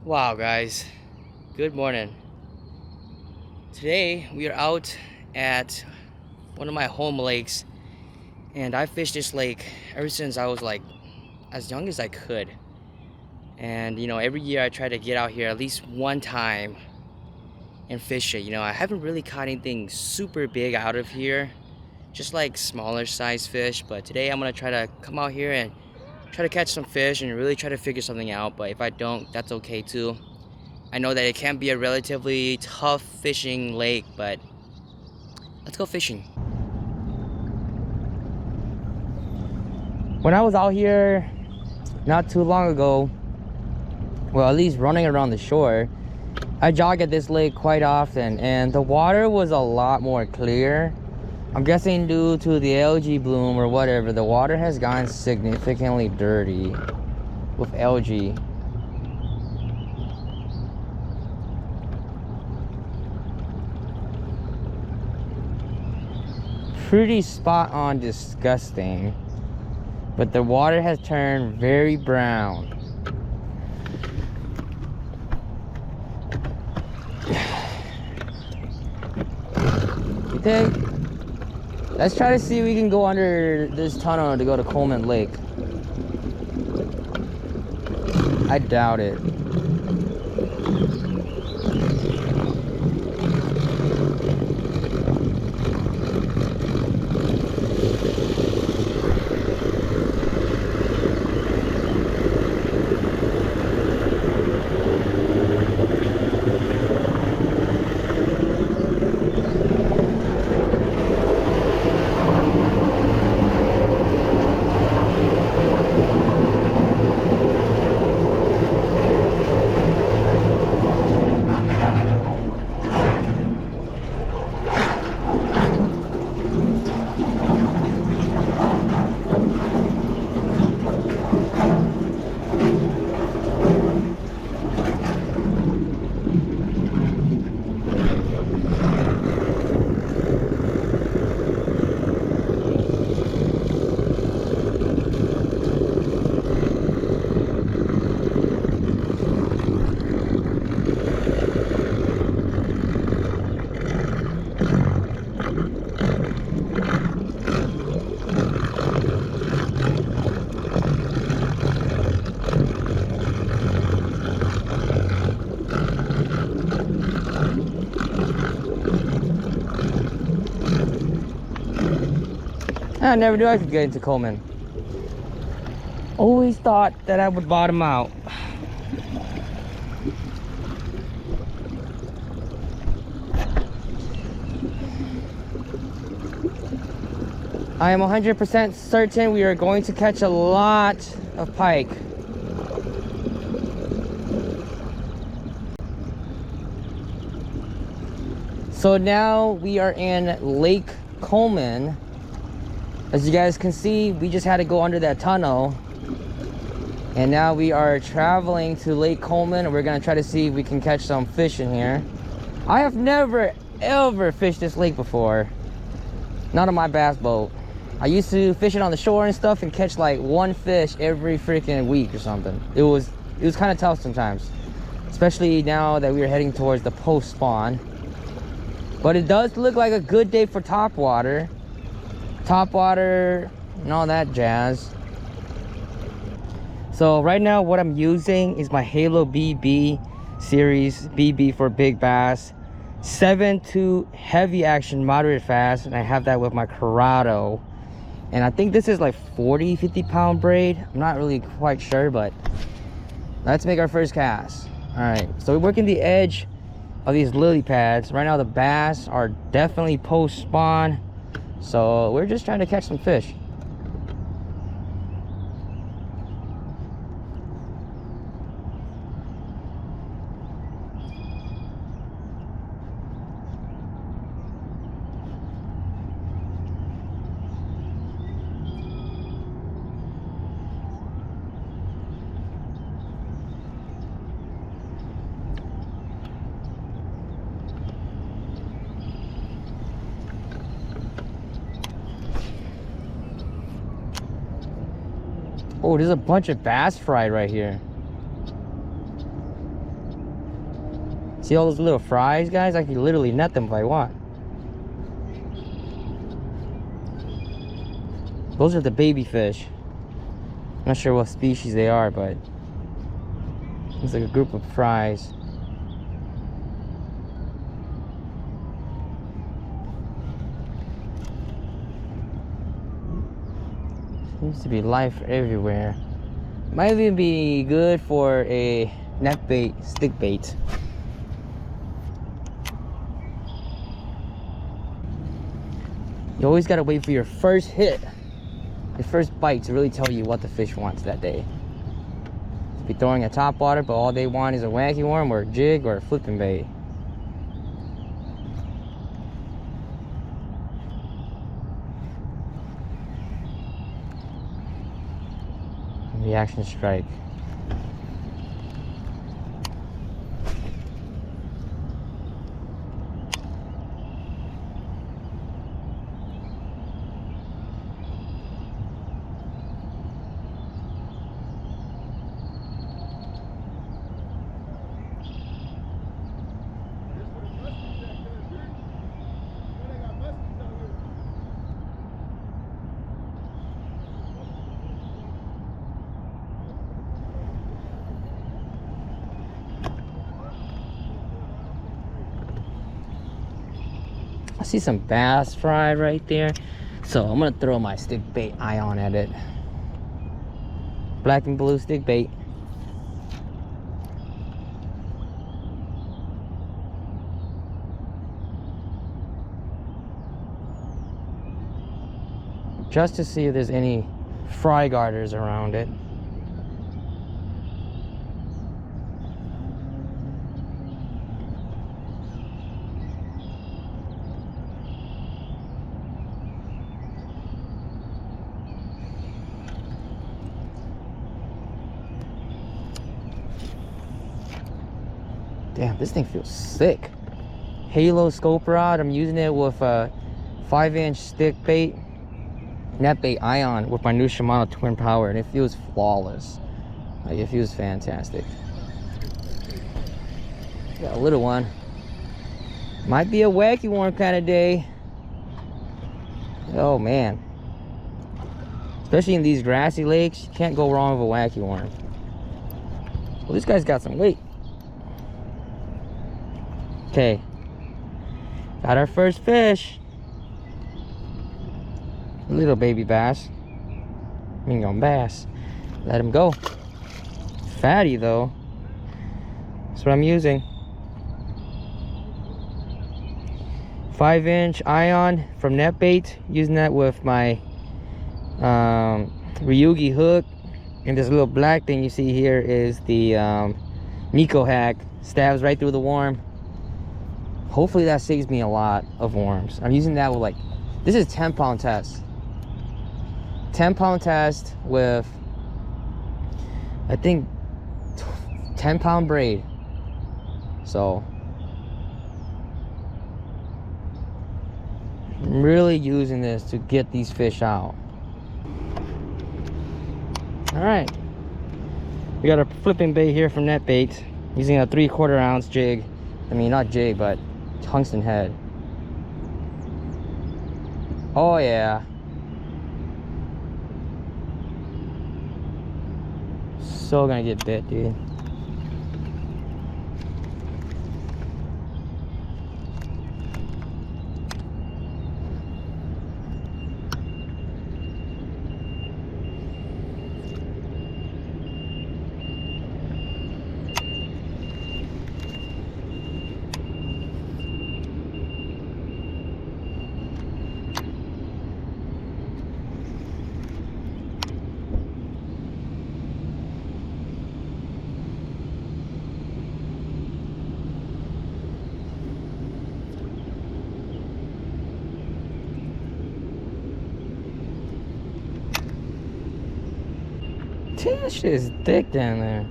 Wow, guys, good morning. Today we are out at one of my home lakes, and I fished this lake ever since I was like as young as I could. And every year I try to get out here at least one time and fish it. I haven't really caught anything super big out of here, just like smaller size fish. But today I'm gonna try to come out here and try to catch some fish and really try to figure something out. But if I don't, that's okay too. I know that it can be a relatively tough fishing lake, but let's go fishing. When I was out here not too long ago, well, at least running around the shore, I jog at this lake quite often, and the water was a lot more clear. I'm guessing due to the algae bloom or whatever, the water has gotten significantly dirty with algae. Pretty spot on disgusting, but the water has turned very brown. Okay, let's try to see if we can go under this tunnel to go to Coleman Lake. I doubt it. I never knew I could get into Coleman. Always thought that I would bottom out. I am 100% certain we are going to catch a lot of pike. So now we are in Lake Coleman. As you guys can see, we just had to go under that tunnel, and now we are traveling to Lake Coleman, and we're gonna try to see if we can catch some fish in here. I have never ever fished this lake before, not on my bass boat. I used to fish it on the shore and stuff and catch like one fish every freaking week or something. It was kind of tough sometimes, especially now that we are heading towards the post spawn. But it does look like a good day for top water and all that jazz. So right now what I'm using is my Halo BB series, BB for big bass, 7-2 heavy action moderate fast, and I have that with my Corrado, and I think this is like 40-50 pound braid. I'm not really quite sure, but let's make our first cast. All right, so we're working the edge of these lily pads. Right now the bass are definitely post spawn, so we're just trying to catch some fish. Oh, there's a bunch of bass fried right here. See all those little fries, guys? I can literally net them if I want. Those are the baby fish. I'm not sure what species they are, but it's like a group of fries. Seems to be life everywhere. Might even be good for a net bait, stick bait. You always gotta wait for your first hit, your first bite, to really tell you what the fish wants that day. Be throwing a top water, but all they want is a wacky worm or a jig or a flipping bait. Reaction strike. I see some bass fry right there, so I'm gonna throw my stick bait ion at it. Black and blue stick bait. Just to see if there's any fry garters around it. Damn, this thing feels sick. Halo scope rod. I'm using it with a 5-inch stick bait, net bait ion with my new Shimano twin power, and it feels flawless. Like, it feels fantastic. Got a little one. Might be a wacky worm kind of day. Oh man. Especially in these grassy lakes, you can't go wrong with a wacky worm. Well, this guy's got some weight. Okay, got our first fish. A little baby bass. Mingon bass. Let him go. Fatty though. That's what I'm using. 5-inch ion from NetBait. Using that with my Ryugi hook. And this little black thing you see here is the Nico hack. Stabs right through the worm. Hopefully that saves me a lot of worms. I'm using that with, like, this is 10-pound test. 10-pound test with, I think, 10-pound braid. So I'm really using this to get these fish out. All right, we got a flipping bait here from NetBait, using a 3/4 ounce jig. I mean, not jig, but tungsten head. Oh yeah. So gonna get bit, dude. That shit is thick down there.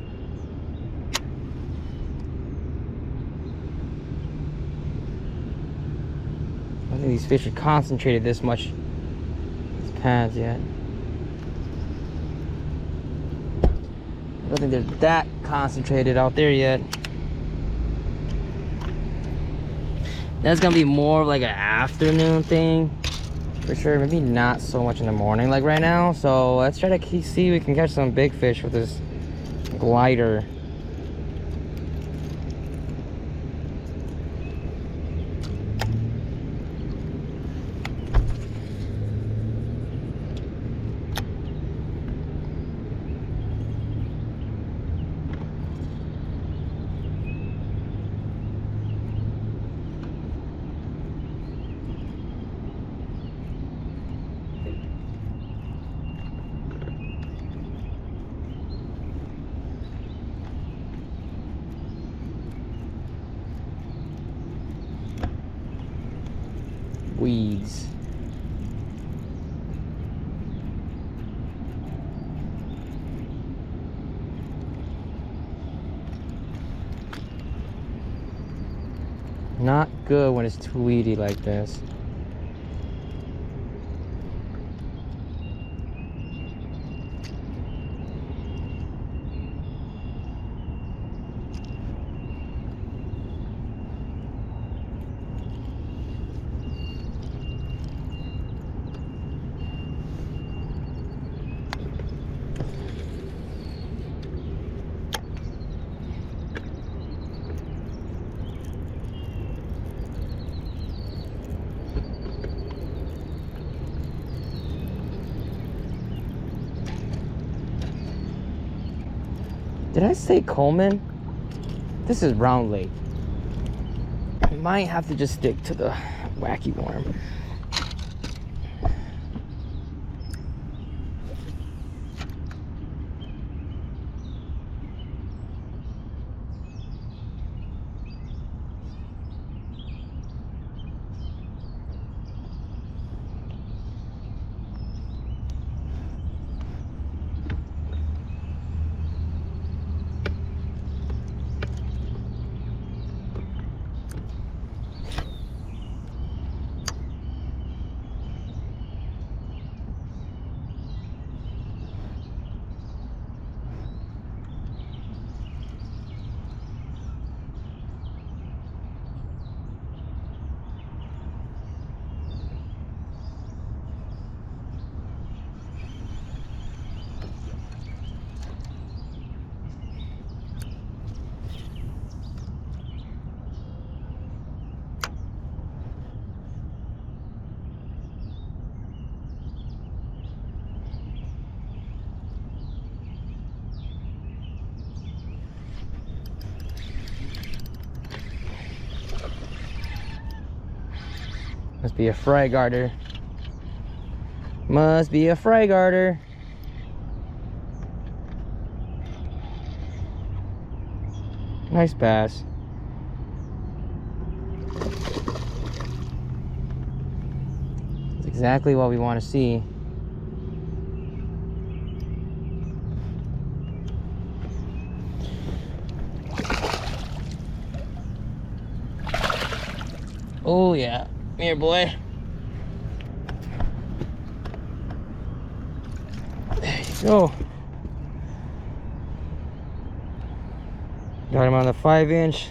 I don't think these fish are concentrated this much. These pads yet. I don't think they're that concentrated out there yet. That's gonna be more of like an afternoon thing for sure. Maybe not so much in the morning like right now. So let's try to see if we can catch some big fish with this glider. Weeds. Not good when it's too weedy like this. Did I say Coleman? This is Round Lake. I might have to just stick to the wacky worm. Must be a fry garter. Must be a fry garter. Nice bass. That's exactly what we want to see. Oh yeah. Come here, boy. There you go. Got him on the 5-inch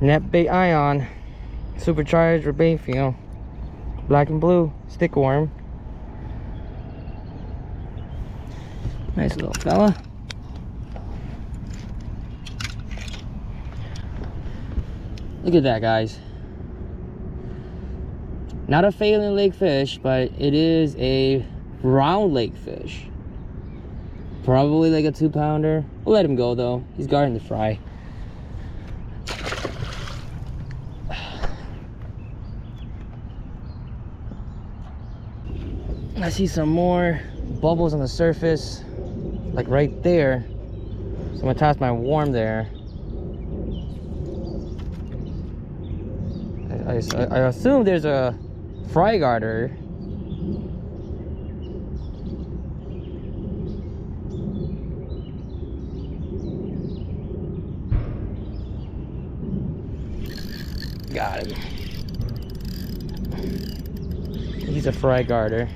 net bait ion, supercharged or bait feel, black and blue stick worm. Nice little fella. Look at that, guys. Not a Phalen lake fish, but it is a round lake fish. Probably like a 2-pounder. We'll let him go though. He's guarding the fry. I see some more bubbles on the surface, like right there. So I'm gonna toss my worm there. I assume there's a fry garter. Got him. He's a fry garter.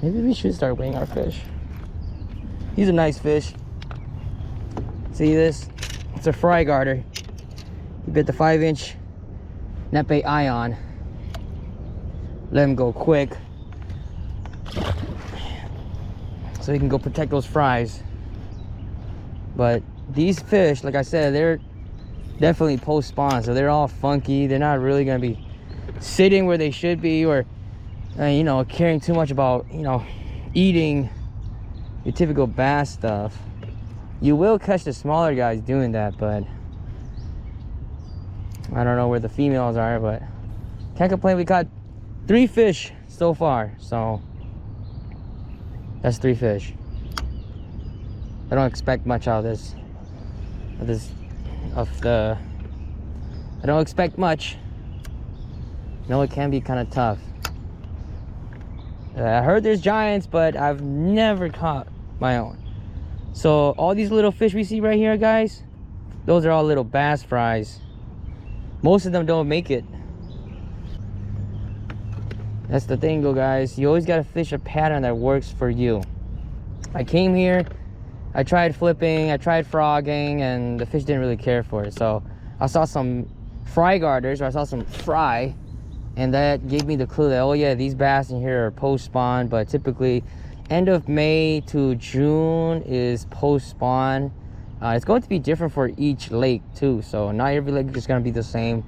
Maybe we should start weighing our fish. These are nice fish. See this? It's a fry garter. You bit the 5-inch net bait ion. Let them go quick, so you can go protect those fries. But these fish, like I said, they're definitely post spawn, so they're all funky. They're not really going to be sitting where they should be, or you know, caring too much about, you know, eating your typical bass stuff. You will catch the smaller guys doing that, but I don't know where the females are. But can't complain. We caught 3 fish so far, so that's 3 fish. I don't expect much out of this. I don't expect much. No, it can be kind of tough. I heard there's giants, but I've never caught my own. So all these little fish we see right here, guys, those are all little bass fries. Most of them don't make it. That's the thing though, guys. You always gotta fish a pattern that works for you. I came here, I tried flipping, I tried frogging, and the fish didn't really care for it. So I saw some fry garters, or I saw some fry, and that gave me the clue that, oh yeah, these bass in here are post spawn. But typically end of May to June is post spawn. It's going to be different for each lake too, so not every lake is going to be the same.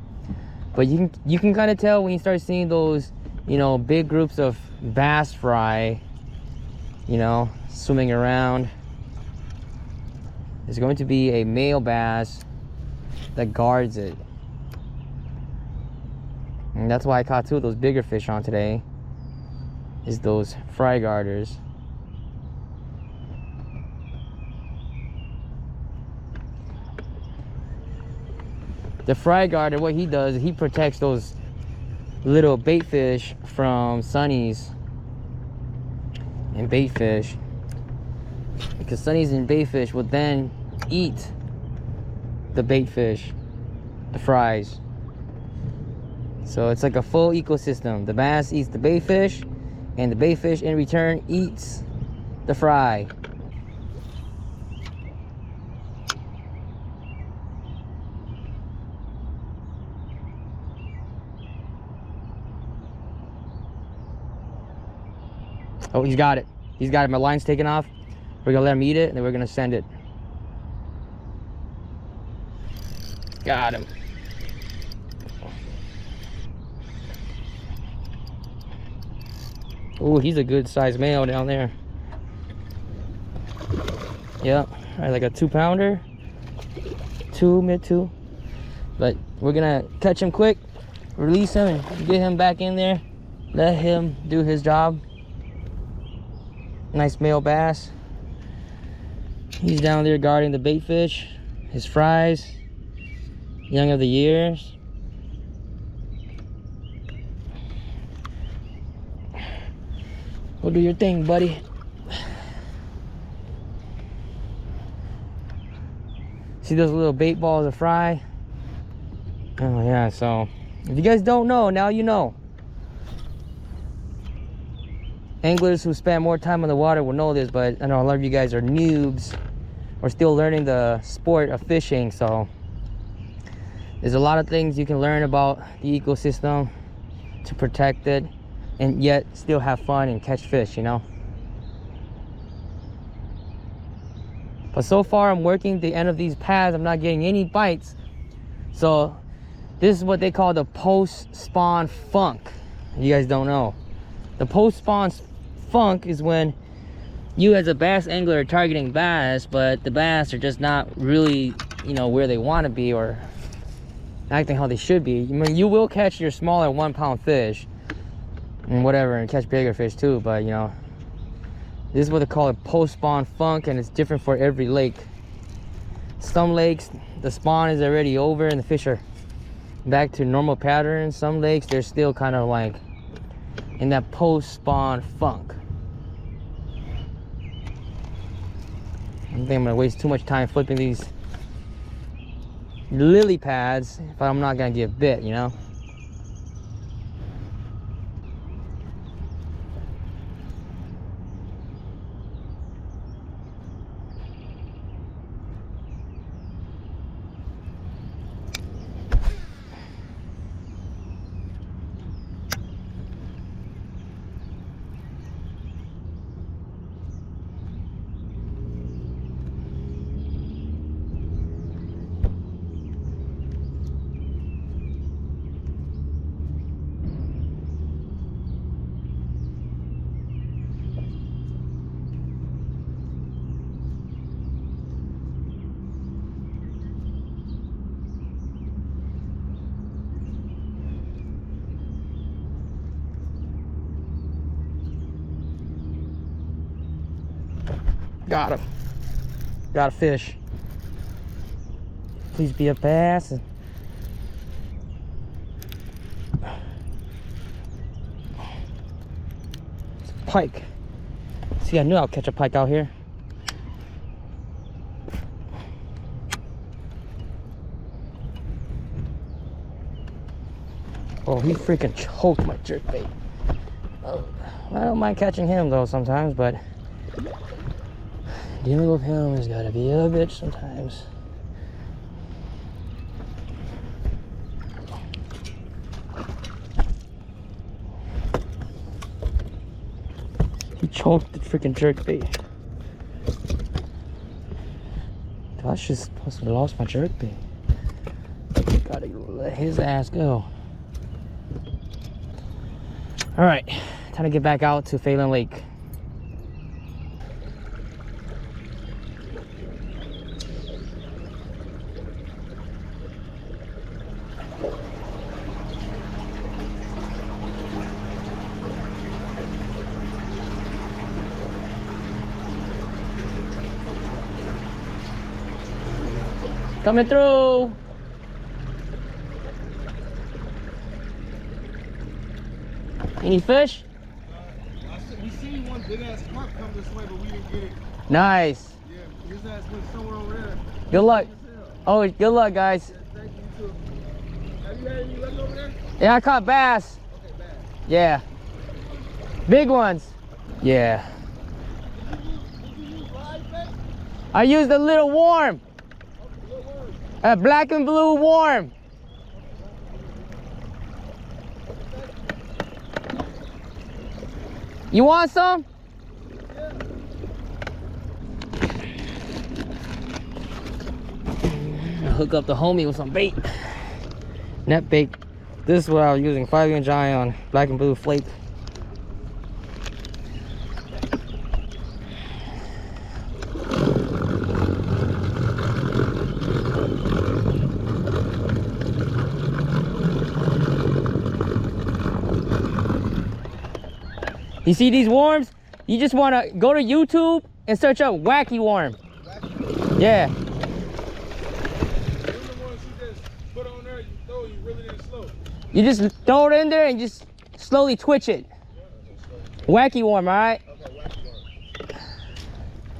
But you can kind of tell when you start seeing those, you know, big groups of bass fry, you know, swimming around. There's going to be a male bass that guards it. And that's why I caught 2 of those bigger fish on today, is those fry garters. The fry garter, what he does is he protects those little bait fish from sunnies and bait fish, because sunnies and bait fish will then eat the bait fish, the fries. So it's like a full ecosystem. The bass eats the bait fish, and the bait fish in return eats the fry. Oh, he's got it. He's got it. My line's taken off. We're gonna let him eat it, and then we're gonna send it. Got him. Oh, he's a good sized male down there. Yep, like a 2-pounder, mid 2. But we're gonna catch him quick, release him, and get him back in there. Let him do his job. Nice male bass. He's down there guarding the bait fish, his fries, young of the years. Go do your thing, buddy. See those little bait balls of fry? Oh yeah, so if you guys don't know, now you know. Anglers who spend more time on the water will know this, but I know a lot of you guys are noobs or still learning the sport of fishing. So there's a lot of things you can learn about the ecosystem to protect it, and yet still have fun and catch fish, you know. But so far I'm working the end of these pads. I'm not getting any bites. So this is what they call the post-spawn funk. You guys don't know. The post-spawn funk is when you as a bass angler are targeting bass, but the bass are just not really, you know, where they want to be or acting how they should be. I mean, you will catch your smaller 1-pound fish and whatever, and catch bigger fish too, but you know, this is what they call it, post-spawn funk, and it's different for every lake. Some lakes the spawn is already over and the fish are back to normal patterns. Some lakes they're still kind of like in that post-spawn funk. I think I'm gonna waste too much time flipping these lily pads if I'm not gonna get bit, you know. Got him. Got a fish. Please be a bass. It's a pike. See, I knew I'll catch a pike out here. Oh, he freaking choked my jerkbait. Oh, I don't mind catching him though sometimes, but dealing with him has got to be a bitch sometimes. He choked the freaking jerkbait. I just must have lost my jerkbait. Gotta let his ass go. All right, time to get back out to Phalen Lake. Coming through. Any fish? We seen one big ass carp come this way, but we didn't get it. Nice. Yeah, his ass went somewhere over there. Good luck. Oh, good luck, guys. Yeah, thank you too. Have you had any luck over there? Yeah, I caught bass. Okay, bad. Yeah. Big ones. Yeah. Did you use live bait? I used a little worm. Okay, what word? A black and blue worm. You want some? Yeah. I'll hook up the homie with some bait. Net bait. This is what I was using. 5-inch ion, black and blue flake. You see these worms? You just want to go to YouTube and search up wacky worm. Wacky? Yeah. Those are the ones you just put on there, you throw, you reel it in slow. You just throw it in there and just slowly twitch it. Wacky worm, all right? Okay, wacky worm.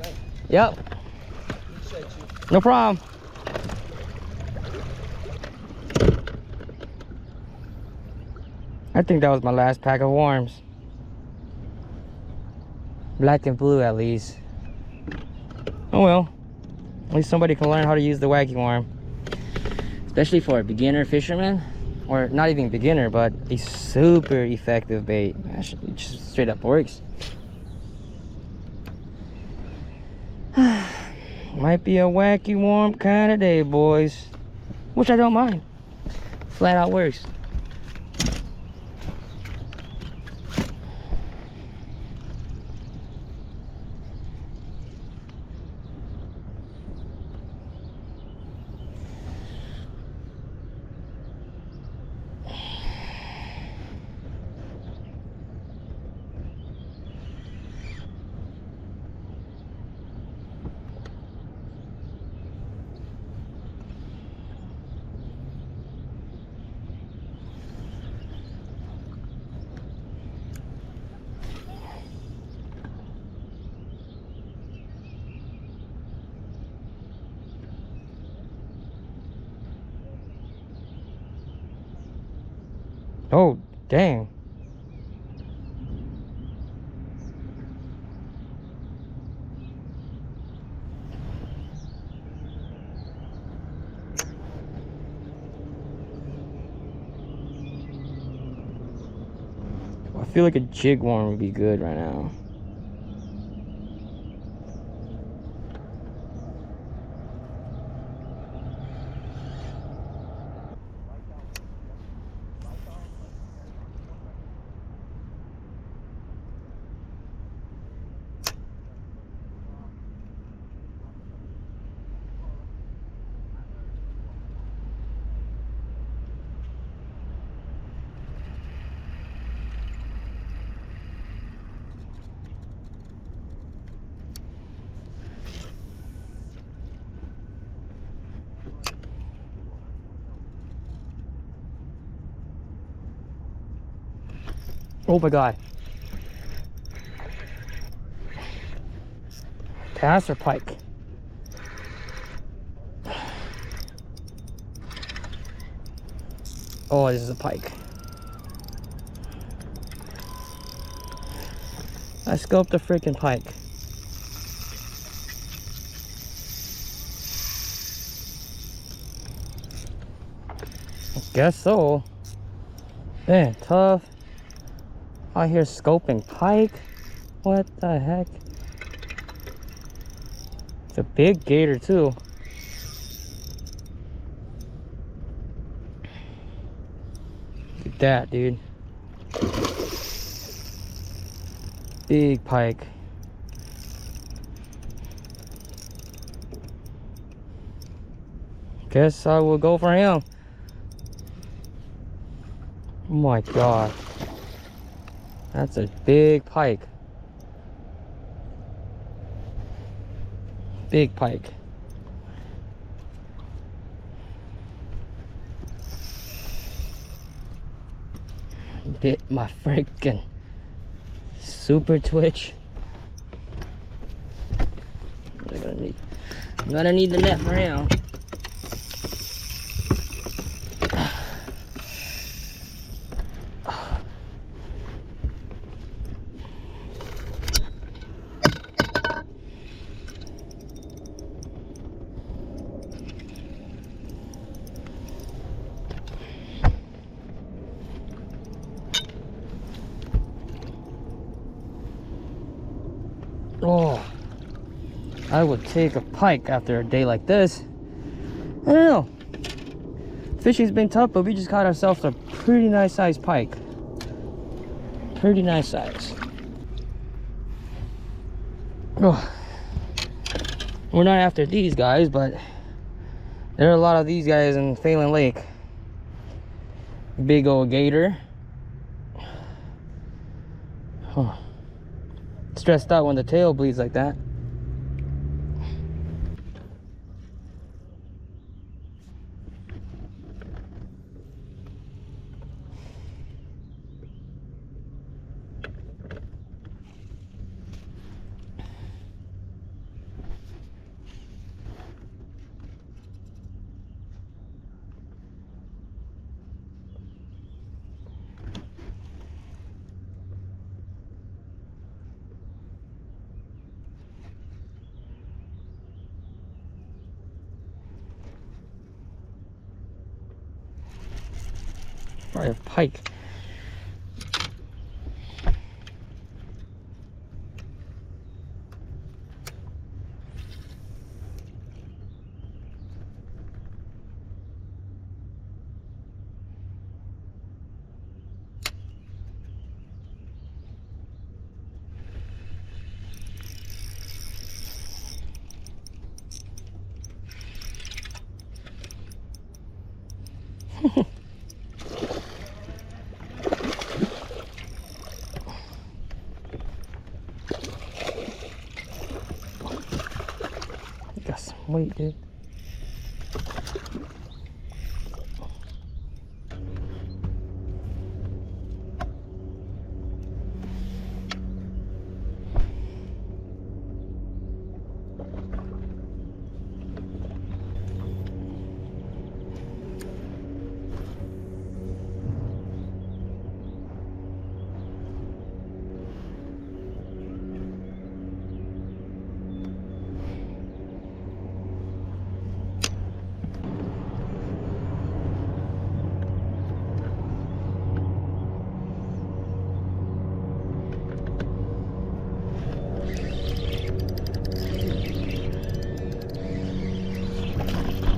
Thank you. Yep. Appreciate you. No problem. I think that was my last pack of worms. Black and blue, at least. Oh well. At least somebody can learn how to use the wacky worm. Especially for a beginner fisherman. Or not even beginner, but a super effective bait. Actually, just straight up works. Might be a wacky worm kind of day, boys. Which I don't mind. Flat out works. Oh, dang. I feel like a jig worm would be good right now. Oh my God. Bass or pike? Oh, this is a pike. I scoped a freaking pike. Guess so. Man, tough. Out here scoping pike. What the heck? It's a big gator too. Look at that, dude. Big pike. Guess I will go for him. Oh my God. That's a big pike. Big pike. Bit my freaking super twitch. I'm gonna need the net for him. Oh, I would take a pike after a day like this. I don't know. Fishing's been tough, but we just caught ourselves a pretty nice sized pike. Pretty nice size. Oh, we're not after these guys, but there are a lot of these guys in Phalen Lake. Big old gator. Huh. Stressed out when the tail bleeds like that. Probably a pike. Got some weight, dude.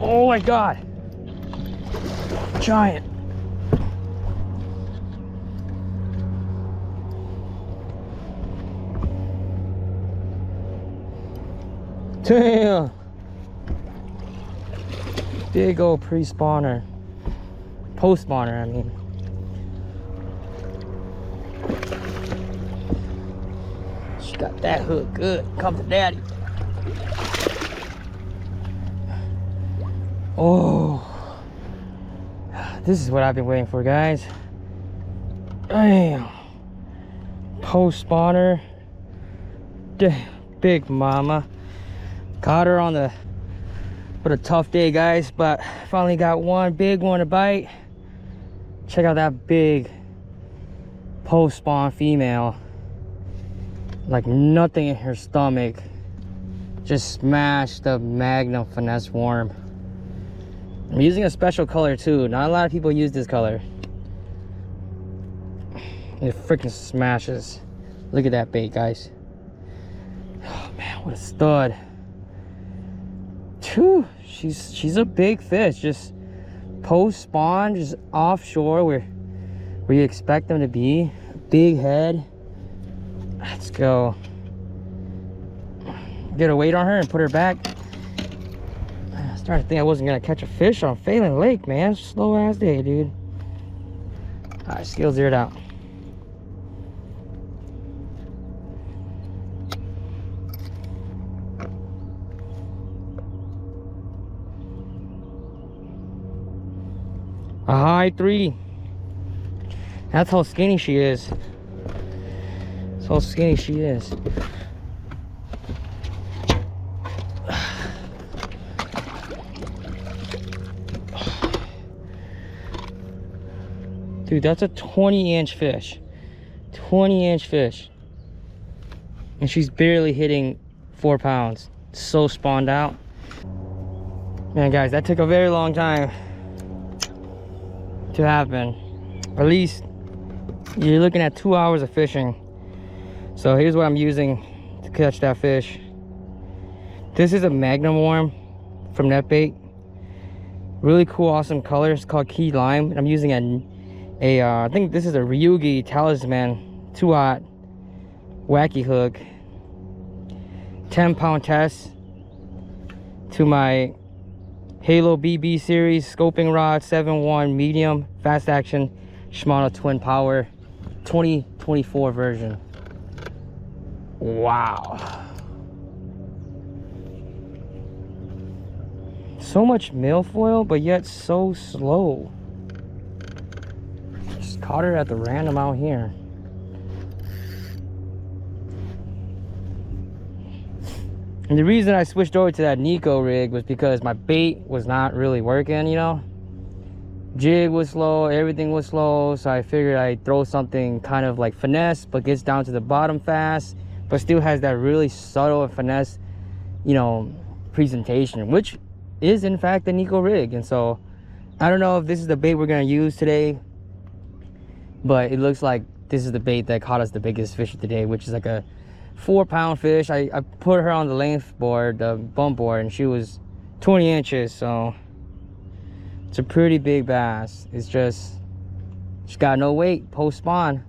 Oh my God. Giant. Damn. Big old pre-spawner. Post-spawner, I mean. She got that hook good. Come to daddy. Oh, this is what I've been waiting for, guys. Damn. Post spawner. Big mama. Caught her on the, what a tough day, guys, but finally got one big one to bite. Check out that big post spawn female. Like nothing in her stomach. Just smashed the Magnum finesse worm. I'm using a special color too. Not a lot of people use this color. It freaking smashes. Look at that bait, guys. Oh man, what a stud. Whew, she's a big fish. Just post spawn, just offshore where you expect them to be. Big head. Let's go. Get a weight on her and put her back. I started to think I wasn't gonna catch a fish on Phalen Lake, man. Slow ass day, dude. Alright, scale zeroed out. A high 3. That's how skinny she is. That's how skinny she is. Dude, that's a 20-inch fish. 20-inch fish. And she's barely hitting 4 pounds. So spawned out. Man, guys, that took a very long time to happen. At least you're looking at 2 hours of fishing. So here's what I'm using to catch that fish. This is a Magnum worm from NetBait. Really cool, awesome color. It's called Key Lime. I'm using I think this is a Ryugi Talisman 2-aught wacky hook. 10-pound test to my Halo BB series scoping rod 7-1 medium fast action Shimano twin power 2024 version. Wow, so much milfoil but yet so slow. Just caught her at the random out here. And the reason I switched over to that Nico rig was because my bait was not really working, you know. Jig was slow, everything was slow, so I figured I'd throw something kind of like finesse, but gets down to the bottom fast, but still has that really subtle and finesse, you know, presentation, which is in fact the Nico rig. And so, I don't know if this is the bait we're gonna use today, but it looks like this is the bait that caught us the biggest fish of the day, which is like a 4-pound fish. I put her on the length board, the bump board, and she was 20 inches, so it's a pretty big bass. It's just, she's got no weight post spawn.